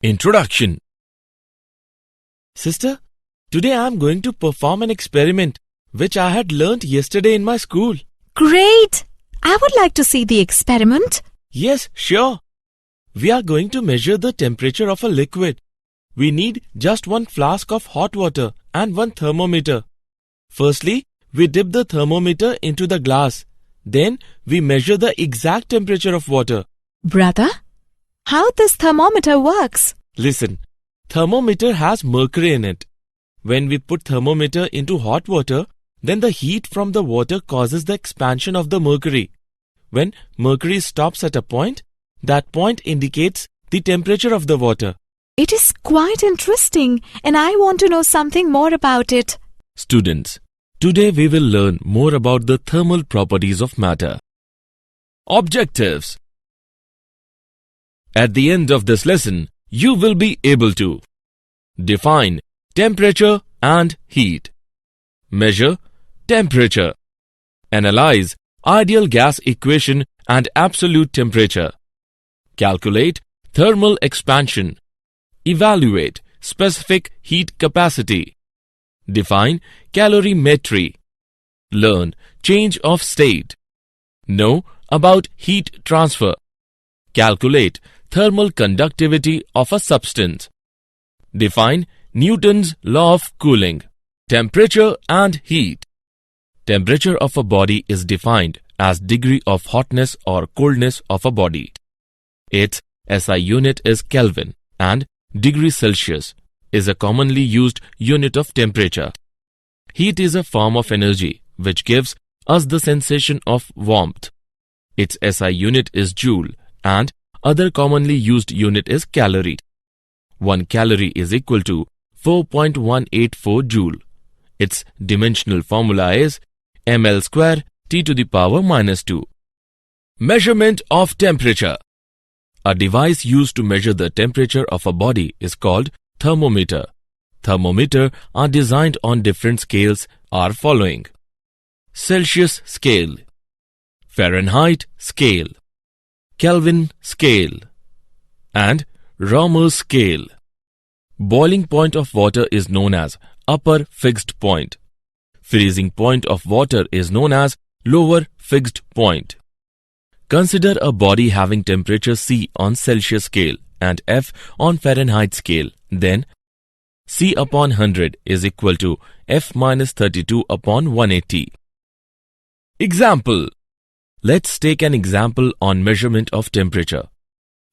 Introduction. Sister, today I am going to perform an experiment which I had learnt yesterday in my school. Great! I would like to see the experiment. Yes, sure. We are going to measure the temperature of a liquid. We need just one flask of hot water and one thermometer. Firstly, we dip the thermometer into the glass. Then we measure the exact temperature of water. Brother, how this thermometer works? Listen, thermometer has mercury in it. When we put thermometer into hot water, then the heat from the water causes the expansion of the mercury. When mercury stops at a point, that point indicates the temperature of the water. It is quite interesting and I want to know something more about it. Students, today we will learn more about the thermal properties of matter. Objectives. At the end of this lesson, you will be able to define temperature and heat, measure temperature, analyze ideal gas equation and absolute temperature, calculate thermal expansion, evaluate specific heat capacity, define calorimetry, learn change of state, know about heat transfer, calculate thermal conductivity of a substance, define Newton's law of cooling, temperature and heat. Temperature of a body is defined as degree of hotness or coldness of a body. Its SI unit is Kelvin and degree Celsius is a commonly used unit of temperature. Heat is a form of energy which gives us the sensation of warmth. Its SI unit is joule and other commonly used unit is calorie. 1 calorie is equal to 4.184 joule. Its dimensional formula is ml square T to the power minus 2. Measurement of temperature. A device used to measure the temperature of a body is called thermometer. Thermometers are designed on different scales are following: Celsius scale, Fahrenheit scale, Kelvin scale, and Ramer's scale. Boiling point of water is known as upper fixed point. Freezing point of water is known as lower fixed point. Consider a body having temperature C on Celsius scale and F on Fahrenheit scale. Then C upon 100 is equal to F minus 32 upon 180. Example. Let's take an example on measurement of temperature.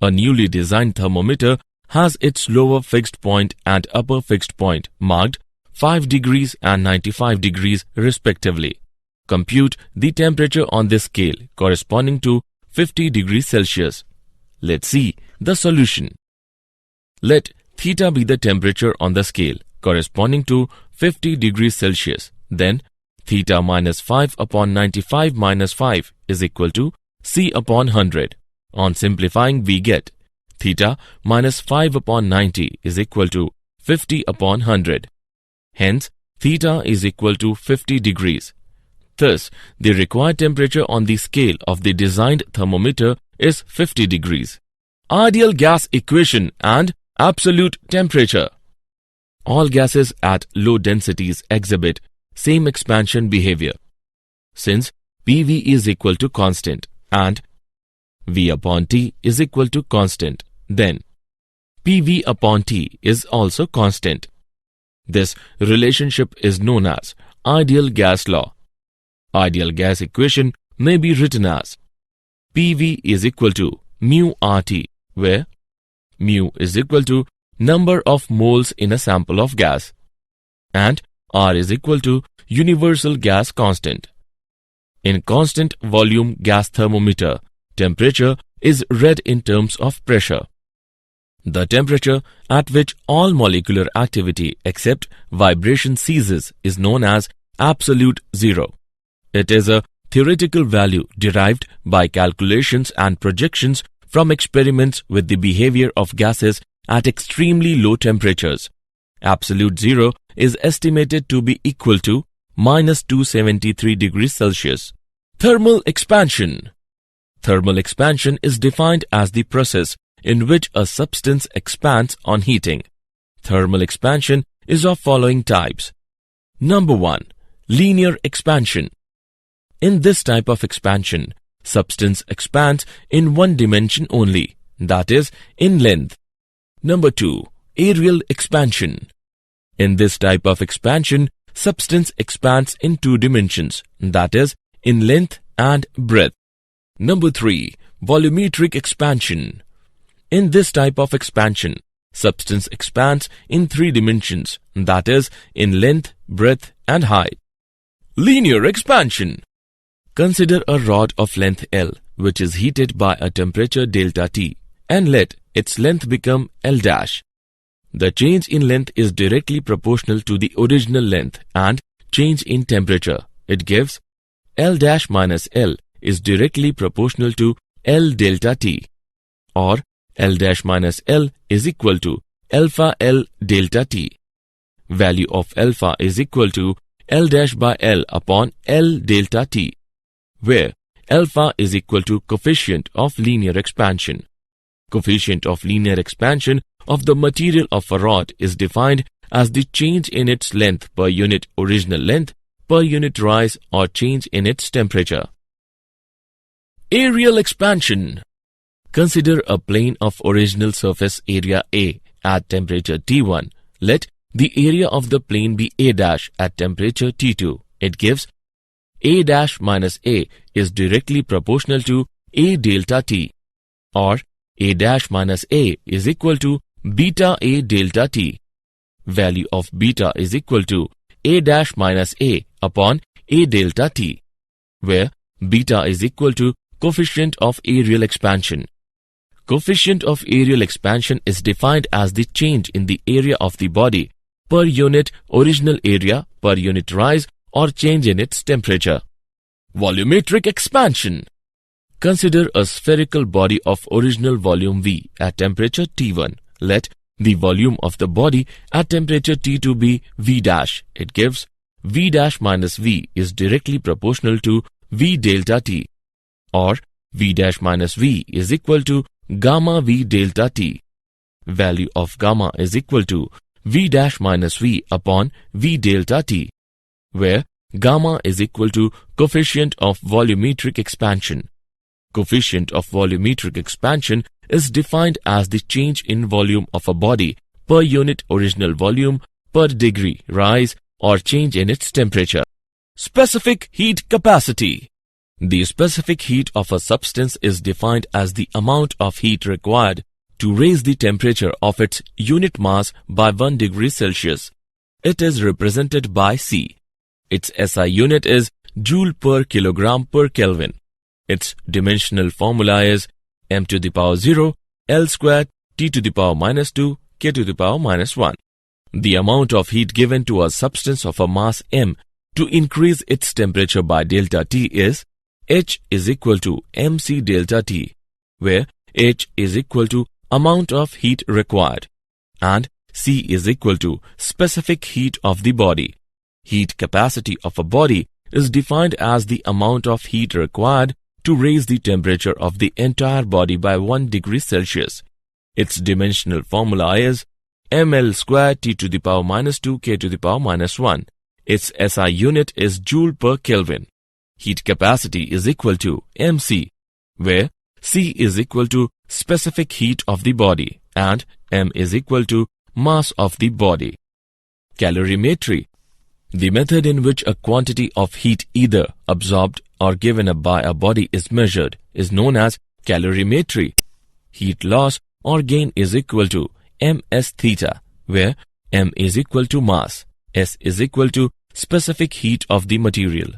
A newly designed thermometer has its lower fixed point and upper fixed point marked 5 degrees and 95 degrees respectively. Compute the temperature on this scale corresponding to 50 degrees Celsius. Let's see the solution. Let theta be the temperature on the scale corresponding to 50 degrees Celsius. Then theta minus 5 upon 95 minus 5 is equal to C upon 100. On simplifying, we get theta minus 5 upon 90 is equal to 50 upon 100. Hence, theta is equal to 50 degrees. Thus, the required temperature on the scale of the designed thermometer is 50 degrees. Ideal gas equation and absolute temperature. All gases at low densities exhibit same expansion behavior. Since PV is equal to constant and V upon T is equal to constant, then PV upon T is also constant. This relationship is known as ideal gas law. Ideal gas equation may be written as PV is equal to mu RT, where mu is equal to number of moles in a sample of gas and R is equal to universal gas constant. In constant volume gas thermometer, temperature is read in terms of pressure. The temperature at which all molecular activity except vibration ceases is known as absolute zero. It is a theoretical value derived by calculations and projections from experiments with the behavior of gases at extremely low temperatures. Absolute zero is estimated to be equal to minus 273 degrees Celsius. Thermal expansion. Thermal expansion is defined as the process in which a substance expands on heating. Thermal expansion is of following types. Number 1. Linear expansion. In this type of expansion, substance expands in one dimension only, that is, in length. Number 2. Aerial expansion. In this type of expansion, substance expands in two dimensions, that is, in length and breadth. Number 3. Volumetric expansion. In this type of expansion, substance expands in three dimensions, that is, in length, breadth, and height. Linear expansion. Consider a rod of length L, which is heated by a temperature delta T, and let its length become L dash. The change in length is directly proportional to the original length and change in temperature. It gives L dash minus L is directly proportional to L delta T, or L dash minus L is equal to alpha L delta T. Value of alpha is equal to L dash by L upon L delta T, where alpha is equal to coefficient of linear expansion. Coefficient of linear expansion of the material of a rod is defined as the change in its length per unit original length per unit rise or change in its temperature. Aerial expansion. Consider a plane of original surface area A at temperature T1. Let the area of the plane be A dash at temperature T2. It gives A dash minus A is directly proportional to A delta T, or A dash minus A is equal to beta A delta T. Value of beta is equal to A dash minus A upon A delta T, where beta is equal to coefficient of aerial expansion. Coefficient of aerial expansion is defined as the change in the area of the body per unit original area per unit rise or change in its temperature. Volumetric expansion. Consider a spherical body of original volume V at temperature T1. Let the volume of the body at temperature T2 be V dash. It gives V dash minus V is directly proportional to V delta T, or V dash minus V is equal to gamma V delta T. Value of gamma is equal to V dash minus V upon V delta T, where gamma is equal to coefficient of volumetric expansion. Coefficient of volumetric expansion is defined as the change in volume of a body per unit original volume per degree rise or change in its temperature. Specific heat capacity. The specific heat of a substance is defined as the amount of heat required to raise the temperature of its unit mass by 1 degree Celsius. It is represented by C. Its SI unit is joule per kilogram per Kelvin. Its dimensional formula is m to the power 0, L squared, T to the power minus 2, K to the power minus 1. The amount of heat given to a substance of a mass m to increase its temperature by delta T is H is equal to mc delta T, where H is equal to amount of heat required and C is equal to specific heat of the body. Heat capacity of a body is defined as the amount of heat required to raise the temperature of the entire body by 1 degree Celsius. Its dimensional formula is ml squared T to the power minus 2 K to the power minus 1. Its SI unit is joule per Kelvin. Heat capacity is equal to mc, where C is equal to specific heat of the body and m is equal to mass of the body. Calorimetry. The method in which a quantity of heat either absorbed or given up by a body is measured is known as calorimetry. Heat loss or gain is equal to ms theta, where m is equal to mass, s is equal to specific heat of the material,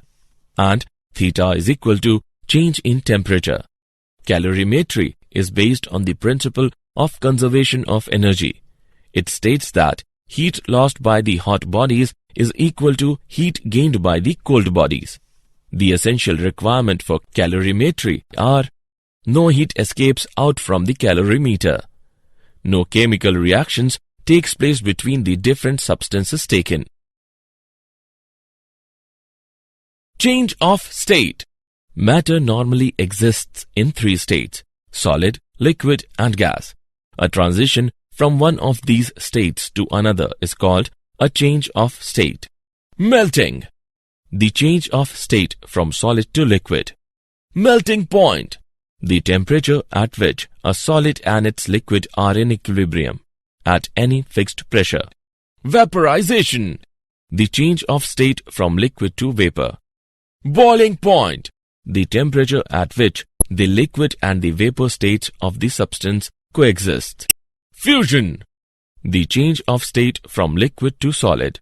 and theta is equal to change in temperature. Calorimetry is based on the principle of conservation of energy. It states that heat lost by the hot bodies is equal to heat gained by the cold bodies. The essential requirement for calorimetry are: no heat escapes out from the calorimeter, no chemical reactions takes place between the different substances taken. Change of state. Matter normally exists in 3 states: solid, liquid and gas. A transition from one of these states to another is called a change of state. Melting. The change of state from solid to liquid. Melting point. The temperature at which a solid and its liquid are in equilibrium at any fixed pressure. Vaporization. The change of state from liquid to vapor. Boiling point. The temperature at which the liquid and the vapor states of the substance coexist. Fusion. The change of state from liquid to solid.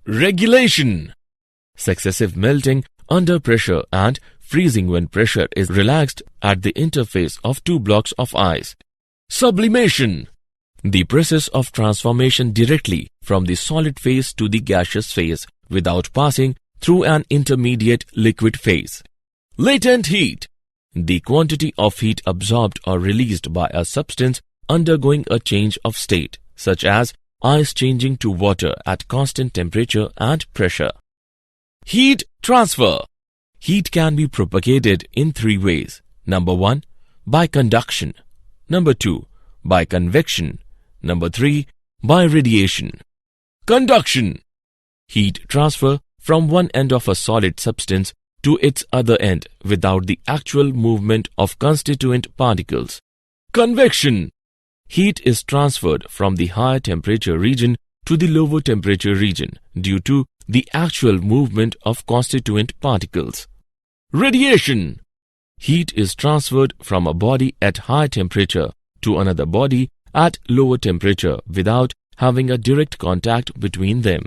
Regulation. Successive melting under pressure and freezing when pressure is relaxed at the interface of two blocks of ice. Sublimation. The process of transformation directly from the solid phase to the gaseous phase without passing through an intermediate liquid phase. Latent heat. The quantity of heat absorbed or released by a substance undergoing a change of state, such as ice changing to water at constant temperature and pressure. Heat transfer. Heat can be propagated in three ways. Number 1, by conduction. Number 2, by convection. Number 3, by radiation. Conduction. Heat transfer from one end of a solid substance to its other end without the actual movement of constituent particles. Convection. Heat is transferred from the higher temperature region to the lower temperature region due to the actual movement of constituent particles. Radiation. Heat is transferred from a body at high temperature to another body at lower temperature without having a direct contact between them.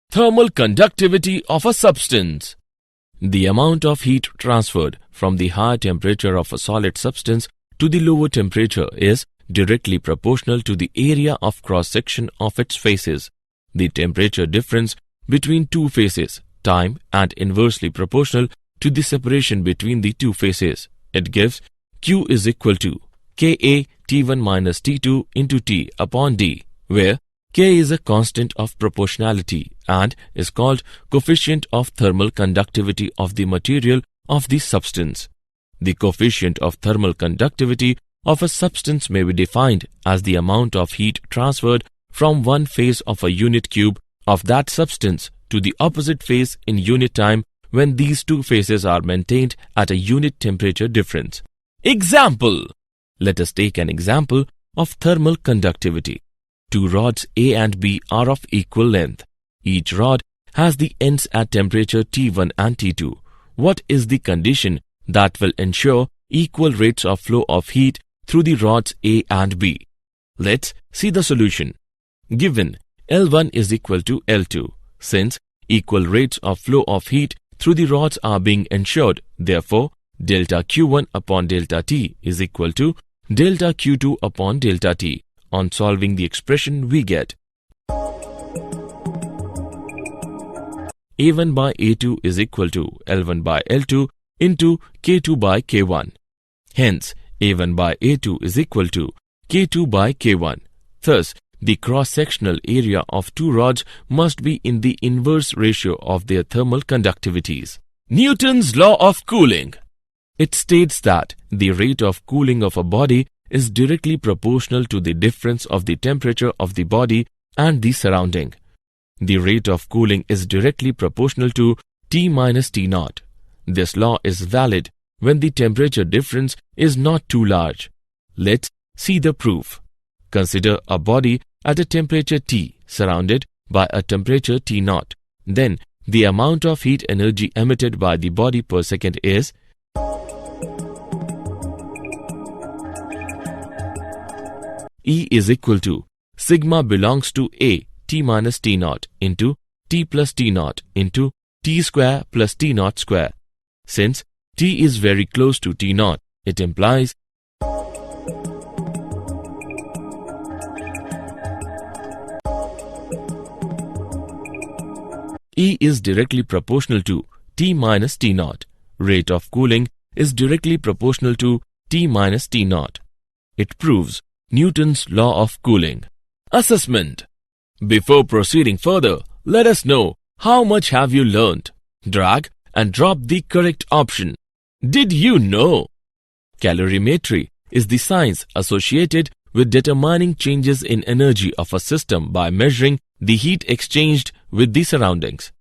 Thermal conductivity of a substance. The amount of heat transferred from the higher temperature of a solid substance to the lower temperature is directly proportional to the area of cross-section of its faces. The temperature difference between two faces, time, and inversely proportional to the separation between the two faces. It gives Q is equal to Ka T1 minus T2 into T upon D, where K is a constant of proportionality and is called coefficient of thermal conductivity of the material of the substance. The coefficient of thermal conductivity of a substance may be defined as the amount of heat transferred from one phase of a unit cube of that substance to the opposite phase in unit time when these two phases are maintained at a unit temperature difference. Example. Let us take an example of thermal conductivity. Two rods A and B are of equal length. Each rod has the ends at temperature T1 and T2. What is the condition that will ensure equal rates of flow of heat through the rods A and B? Let's see the solution. Given L1 is equal to L2, since equal rates of flow of heat through the rods are being ensured, therefore delta Q1 upon delta T is equal to delta Q2 upon delta T. On solving the expression, we get A1 by A2 is equal to L1 by L2 into K2 by K1. Hence, A1 by A2 is equal to K2 by K1. Thus, the cross-sectional area of two rods must be in the inverse ratio of their thermal conductivities. Newton's law of cooling. It states that the rate of cooling of a body is directly proportional to the difference of the temperature of the body and the surrounding. The rate of cooling is directly proportional to T minus T naught. This law is valid when the temperature difference is not too large. Let's see the proof. Consider a body at a temperature T surrounded by a temperature T naught. Then the amount of heat energy emitted by the body per second is E is equal to sigma belongs to A T minus T naught into T plus T naught into T square plus T naught square. Since T is very close to T naught, it implies E is directly proportional to T minus T naught. Rate of cooling is directly proportional to T minus T naught. It proves Newton's law of cooling. Assessment. Before proceeding further, let us know how much have you learnt. Drag and drop the correct option. Did you know? Calorimetry is the science associated with determining changes in energy of a system by measuring the heat exchanged with the surroundings.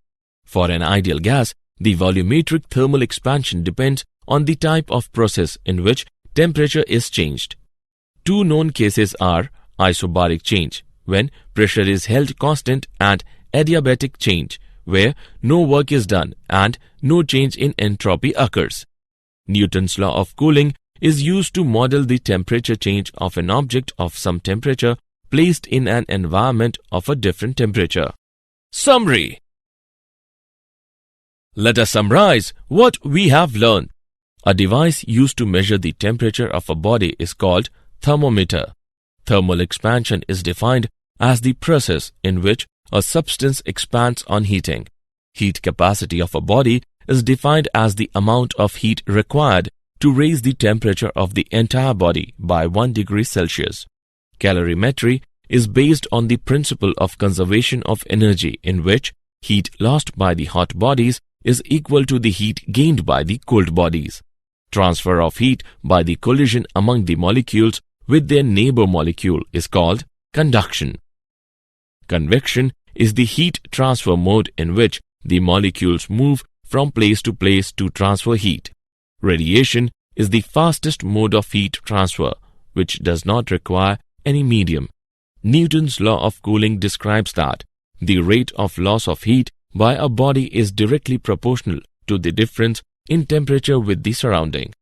For an ideal gas, the volumetric thermal expansion depends on the type of process in which temperature is changed. Two known cases are isobaric change, when pressure is held constant, and adiabatic change, where no work is done and no change in entropy occurs. Newton's law of cooling is used to model the temperature change of an object of some temperature placed in an environment of a different temperature. Summary. Let us summarize what we have learned. A device used to measure the temperature of a body is called thermometer. Thermal expansion is defined as the process in which a substance expands on heating. Heat capacity of a body is defined as the amount of heat required to raise the temperature of the entire body by 1 degree Celsius. Calorimetry is based on the principle of conservation of energy, in which heat lost by the hot bodies is equal to the heat gained by the cold bodies. Transfer of heat by the collision among the molecules with their neighbor molecule is called conduction. Convection is the heat transfer mode in which the molecules move from place to transfer heat. Radiation is the fastest mode of heat transfer, which does not require any medium. Newton's law of cooling describes that the rate of loss of heat by a body is directly proportional to the difference in temperature with the surrounding.